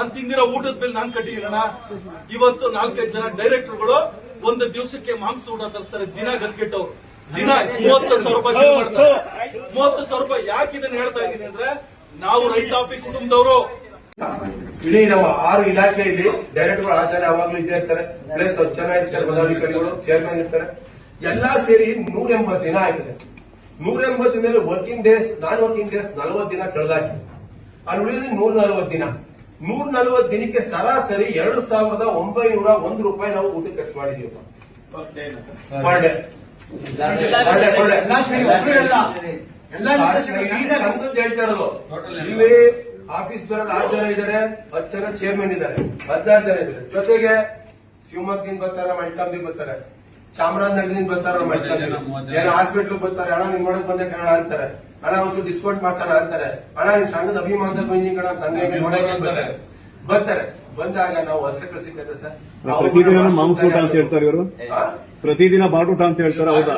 ನಾನು ತಿಂದಿರೋ ಊಟದ ಬಿಲ್ ನಾನು ಕಟ್ಟಿದ್ದೀನ. ಇವತ್ತು 4-5 ಜನ ಡೈರೆಕ್ಟರ್ಗಳು ಒಂದು ದಿವಸಕ್ಕೆ ಮಾಂಸ ಊಟ ತರಿಸ್ತಾರೆ, ದಿನ ಗದ್ಗೆಟ್ಟವ್ರು. ದಿನ 30,000 ರೂಪಾಯಿ ಬಿಲ್ ಮಾಡ್ತಾರೆ. 30,000 ರೂಪಾಯಿ. ಯಾಕೆ ಇದನ್ನ ಹೇಳ್ತಾ ಇದ್ದೀನಿ ಅಂದ್ರೆ, ನಾವು ರೈತಾಪಿ ಕುಟುಂಬದವರು. ಇಡೀ ನಮ್ಮ 6 ಇಲಾಖೆಯಲ್ಲಿ ಡೈರೆಕ್ಟರ್ಗಳು 6 ಜನ ಯಾವಾಗ್ಲೂ ಇದ್ದೇ ಇರ್ತಾರೆ, ಪ್ಲಸ್ 10 ಜನ ಇರ್ತಾರೆ, ಪದಾಧಿಕಾರಿಗಳು, ಚೇರ್ಮನ್ ಇರ್ತಾರೆ. ಎಲ್ಲಾ ಸೇರಿ 180 ದಿನ ಆಗಿದೆ. 180 ದಿನದಲ್ಲಿ ವರ್ಕಿಂಗ್ ಡೇಸ್, ನಾನ್ ವರ್ಕಿಂಗ್ ಡೇಸ್ 40 ದಿನ ಕಳೆದಾಕಿ, ಅಲ್ಲಿ ಉಳಿದ 140 ದಿನ. 140 ದಿನಕ್ಕೆ ಸರಾಸರಿ 2,901 ರೂಪಾಯಿ ನಾವು ಊಟ ಖರ್ಚು ಮಾಡಿದೀವಿ ಪರ್ ಡೇ. ಹೇಳ್ತಾ ಇರೋದು ಇಲ್ಲಿ ಆಫೀಸ್ ಬರೋದು 6 ಜನ ಇದ್ದಾರೆ, 10 ಜನ ಚೇರ್ಮನ್ ಇದ್ದಾರೆ, 16 ಜನ ಇದ್ದಾರೆ. ಜೊತೆಗೆ ಶಿವಮೊಗ್ಗದಿಂದ ಬರ್ತಾರೆ, ಮಲ್ಟಂದಿಂದ ಬರ್ತಾರೆ, ಚಾಮರಾಜನಗರದಿಂದ ಬರ್ತಾರೆ, ಏನೋ ಹಾಸ್ಪಿಟ್ಲ್ ಬರ್ತಾರೆ. ಅಣ್ಣ ನಿಮ್ ಮಾಡಕ್ ಬಂದೆ ಕನ್ನಡ ಅಂತಾರೆ, ಅಣ್ಣ ಒಂಚೂರು ಡಿಸ್ಕೌಂಟ್ ಮಾಡ್ಸೋಣ ಅಂತಾರೆ, ಅಣ್ಣ ನಿಮ್ ಸಂಘದ ಅಭಿಮಾನದ ಬಂದಿ ಕಣ ಸಂಘ ಬರ್ತಾರೆ. ಬಂದಾಗ ನಾವು ಹೊಸ ಕಳಿಸಿದ್ದೇವೆ ಸರ್. ಪ್ರತಿದಿನ ಮಾಂಸೂಟ ಅಂತ ಹೇಳ್ತಾರೆ ಇವರು, ಪ್ರತಿದಿನ ಬಾಟೂಟ ಅಂತ ಹೇಳ್ತಾರೆ. ಹೌದಾ?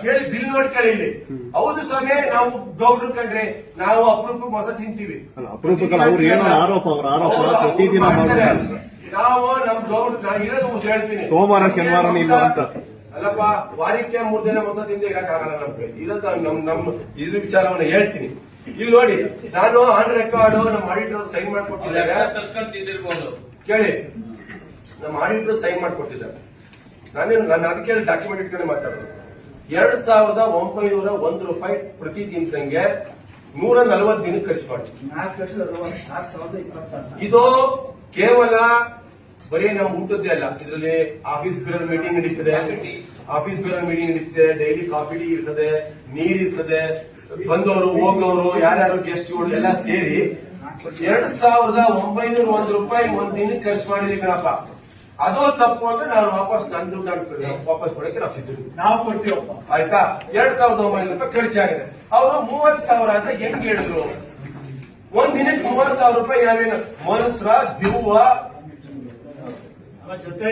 ಹೇಳಿ ಬಿಲ್ ನೋಡ್ಕೊಳ್ಳಿ ಇಲ್ಲಿ. ಹೌದು ಸ್ವಾಮಿ, ನಾವು ಗೌಡ್ರು ಕಂಡ್ರೆ ನಾವು ಅಪರೂಪ ಹೊಸ ತಿಂತೀವಿ. ಅಪರೂಪಕ್ಕೆ ಅವ್ರು ಏನೋ ಆರೋಪ, ಅವ್ರ ಆರೋಪ ಪ್ರತಿದಿನ ನಾವು ನಮ್ ಗೌಡ್ರು, ನಾನು ಇರೋದು ಹೇಳ್ತೀನಿ, ಸೋಮವಾರ ಶನಿವಾರ ಇಲ್ಲ ಅಂತ ಅಲ್ಲಪ್ಪ. ವಾರಕ್ಕೆ 3 ದಿನ ಹೊಸ ತಿಂದೆ ಇರಕ್ಕಾಗಲ್ಲ ನಮ್ಗೆ. ಇರೋದು ನಮ್ ಇದು ವಿಚಾರವನ್ನು ಹೇಳ್ತೀನಿ. ಇಲ್ಲಿ ನೋಡಿ, ನಾನು ಆನ್ ರೆಕಾರ್ಡ್ ನಮ್ಮ ಆಡಿಟರ್ ಸೈನ್ ಮಾಡ್ಕೊಟ್ಟಿದ್ದಾರೆ. ಕೇಳಿ, ನಮ್ಮ ಆಡಿಟರ್ ಸೈನ್ ಮಾಡ್ಕೊಟ್ಟಿದ್ದಾರೆ. ನಾನು ಅದಕ್ಕೆ ಡಾಕ್ಯುಮೆಂಟ್ ಇಟ್ಕೊಂಡು ಮಾತಾಡೋದು. 2,901 ರೂಪಾಯಿ ಪ್ರತಿ ದಿನದಂಗೆ 140 ದಿನಕ್ಕೆ ಖರ್ಚು ಮಾಡಿ. ಇದು ಕೇವಲ ಬರೀ ನಮ್ಮ ಊಟದ್ದೇ ಅಲ್ಲ, ಇದರಲ್ಲಿ ಆಫೀಸ್ ಬೇರೆ ಮೀಟಿಂಗ್ ನಡೀತದೆ, ಡೈಲಿ ಕಾಫಿ ಟೀ ಇರ್ತದೆ, ನೀರ್ ಇರ್ತದೆ, ಬಂದವರು ಹೋಗೋರು ಯಾರ್ಯಾರು ಗೆಸ್ಟ್ಗಳು ಎಲ್ಲ ಸೇರಿ 2,901 ರೂಪಾಯಿ ಒಂದ್ ದಿನಕ್ಕೆ ಖರ್ಚು ಮಾಡಿದೀವಿ ಕಣಪ್ಪ. ಅದು ತಪ್ಪು ಅಂದ್ರೆ ನಾನು ವಾಪಸ್ ನನ್ನ ದುಡ್ಡು ವಾಪಸ್ ಕೊಡಕ್ಕೆ ನಾವು ಸಿದ್ಧ, ನಾವು ಕೊಡ್ತೀವಪ್ಪ. ಆಯ್ತಾ? 2,900 ರೂಪಾಯಿ ಖರ್ಚಾಗಿದೆ. ಅವರು 30,000 ಅಂತ ಹೆಂಗ್ ಹೇಳಿದ್ರು? ಒಂದ್ ದಿನಕ್ಕೆ 30,000 ರೂಪಾಯಿ ನಾವೇನು ಮನುಷ್ಯರ ದಿವ್ವ ಜೊತೆ